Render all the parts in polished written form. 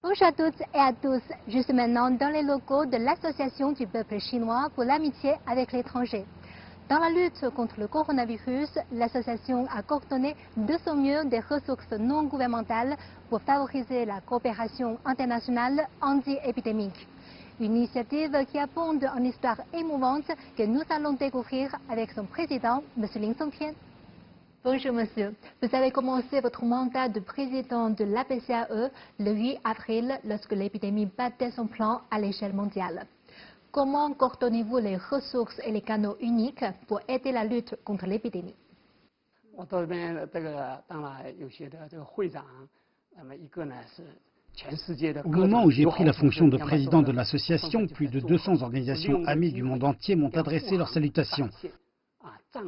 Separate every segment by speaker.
Speaker 1: Bonjour à toutes et à tous. Je suis maintenant dans les locaux de l'Association du peuple chinois pour l'amitié avec l'étranger. Dans la lutte contre le coronavirus, l'association a coordonné de son mieux des ressources non gouvernementales pour favoriser la coopération internationale anti-épidémique. Une initiative qui abonde en histoire émouvante que nous allons découvrir avec son président, M. Lin Songtian. Bonjour monsieur, vous avez commencé votre mandat de président de l'APCAE le 8 avril lorsque l'épidémie battait son plan à l'échelle mondiale. Comment coordonnez-vous les ressources et les canaux uniques pour aider la lutte contre l'épidémie?
Speaker 2: Au moment où j'ai pris la fonction de président de l'association, plus de 200 organisations amies du monde entier m'ont adressé leurs salutations.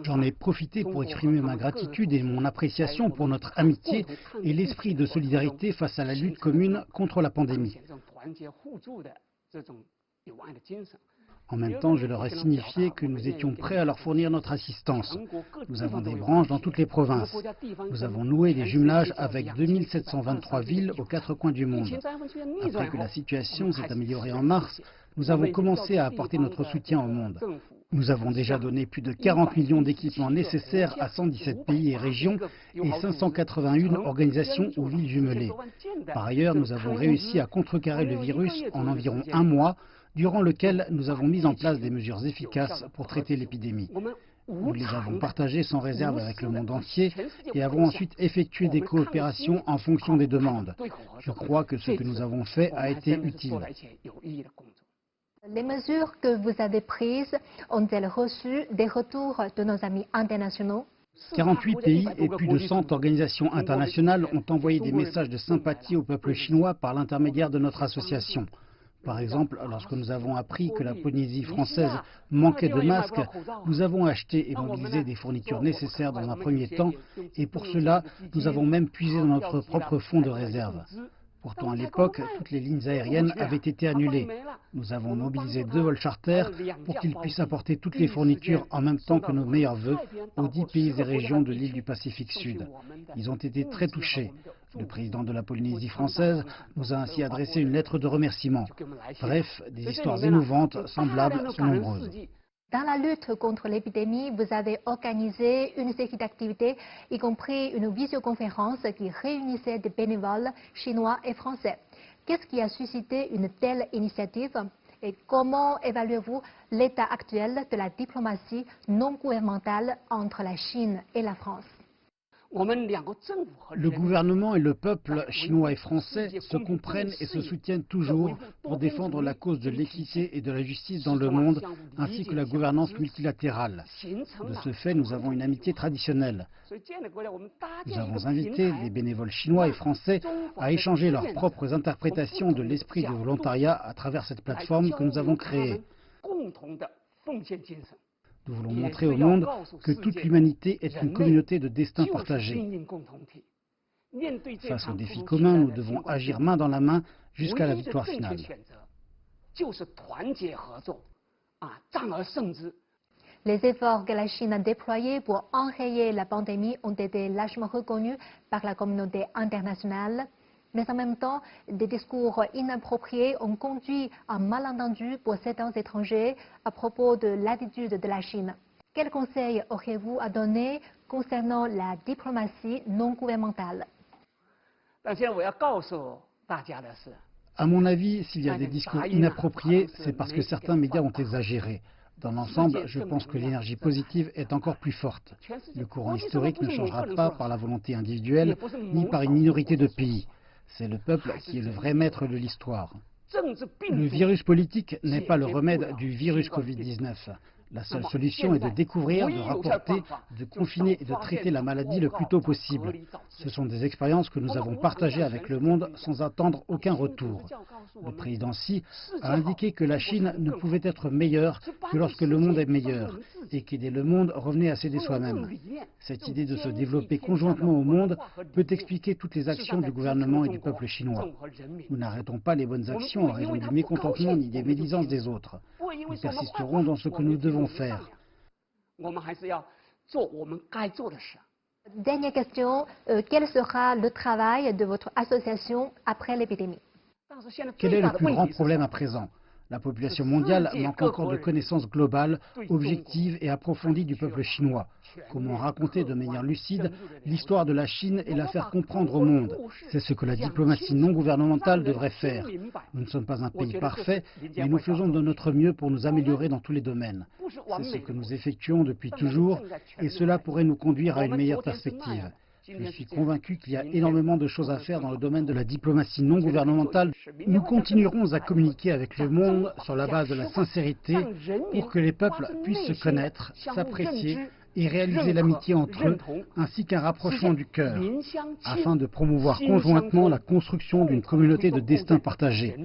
Speaker 2: J'en ai profité pour exprimer ma gratitude et mon appréciation pour notre amitié et l'esprit de solidarité face à la lutte commune contre la pandémie. En même temps, je leur ai signifié que nous étions prêts à leur fournir notre assistance. Nous avons des branches dans toutes les provinces. Nous avons noué des jumelages avec 2723 villes aux quatre coins du monde. Après que la situation s'est améliorée en mars, nous avons commencé à apporter notre soutien au monde. Nous avons déjà donné plus de 40 millions d'équipements nécessaires à 117 pays et régions et 581 organisations ou villes jumelées. Par ailleurs, nous avons réussi à contrecarrer le virus en environ un mois, durant lequel nous avons mis en place des mesures efficaces pour traiter l'épidémie. Nous les avons partagées sans réserve avec le monde entier et avons ensuite effectué des coopérations en fonction des demandes. Je crois que ce que nous avons fait a été utile.
Speaker 1: Les mesures que vous avez prises ont-elles reçu des retours de nos amis internationaux?
Speaker 2: 48 pays et plus de 100 organisations internationales ont envoyé des messages de sympathie au peuple chinois par l'intermédiaire de notre association. Par exemple, lorsque nous avons appris que la Polynésie française manquait de masques, nous avons acheté et mobilisé des fournitures nécessaires dans un premier temps et pour cela, nous avons même puisé dans notre propre fonds de réserve. Pourtant, à l'époque, toutes les lignes aériennes avaient été annulées. Nous avons mobilisé 2 vols charters pour qu'ils puissent apporter toutes les fournitures en même temps que nos meilleurs vœux aux 10 pays et régions de l'île du Pacifique Sud. Ils ont été très touchés. Le président de la Polynésie française nous a ainsi adressé une lettre de remerciement. Bref, des histoires émouvantes, semblables, sont nombreuses.
Speaker 1: Dans la lutte contre l'épidémie, vous avez organisé une série d'activités, y compris une visioconférence qui réunissait des bénévoles chinois et français. Qu'est-ce qui a suscité une telle initiative et comment évaluez-vous l'état actuel de la diplomatie non gouvernementale entre la Chine et la France?
Speaker 2: Le gouvernement et le peuple chinois et français se comprennent et se soutiennent toujours pour défendre la cause de l'équité et de la justice dans le monde, ainsi que la gouvernance multilatérale. De ce fait, nous avons une amitié traditionnelle. Nous avons invité des bénévoles chinois et français à échanger leurs propres interprétations de l'esprit de volontariat à travers cette plateforme que nous avons créée. Nous voulons montrer au monde que toute l'humanité est une communauté de destin partagé. Face aux défis communs, nous devons agir main dans la main jusqu'à la victoire finale.
Speaker 1: Les efforts que la Chine a déployés pour enrayer la pandémie ont été largement reconnus par la communauté internationale. Mais en même temps, des discours inappropriés ont conduit à un malentendu pour certains étrangers à propos de l'attitude de la Chine. Quels conseils auriez-vous à donner concernant la diplomatie non gouvernementale?
Speaker 2: À mon avis, s'il y a des discours inappropriés, c'est parce que certains médias ont exagéré. Dans l'ensemble, je pense que l'énergie positive est encore plus forte. Le courant historique ne changera pas par la volonté individuelle, ni par une minorité de pays. C'est le peuple qui est le vrai maître de l'histoire. Le virus politique n'est pas le remède du virus Covid-19. La seule solution est de découvrir, de rapporter, de confiner et de traiter la maladie le plus tôt possible. Ce sont des expériences que nous avons partagées avec le monde sans attendre aucun retour. Le président Xi a indiqué que la Chine ne pouvait être meilleure que lorsque le monde est meilleur et qu'aider le monde revenait à s'aider soi-même. Cette idée de se développer conjointement au monde peut expliquer toutes les actions du gouvernement et du peuple chinois. Nous n'arrêtons pas les bonnes actions en raison du mécontentement ni des médisances des autres. Nous persisterons dans ce que nous devons faire.
Speaker 1: Dernière question, quel sera le travail de votre association après l'épidémie?
Speaker 2: Quel est le plus grand problème à présent? La population mondiale manque encore de connaissances globales, objectives et approfondies du peuple chinois. Comment raconter de manière lucide l'histoire de la Chine et la faire comprendre au monde? C'est ce que la diplomatie non gouvernementale devrait faire. Nous ne sommes pas un pays parfait, mais nous faisons de notre mieux pour nous améliorer dans tous les domaines. C'est ce que nous effectuons depuis toujours et cela pourrait nous conduire à une meilleure perspective. Je suis convaincu qu'il y a énormément de choses à faire dans le domaine de la diplomatie non gouvernementale. Nous continuerons à communiquer avec le monde sur la base de la sincérité pour que les peuples puissent se connaître, s'apprécier et réaliser l'amitié entre eux, ainsi qu'un rapprochement du cœur, afin de promouvoir conjointement la construction d'une communauté de destin partagé.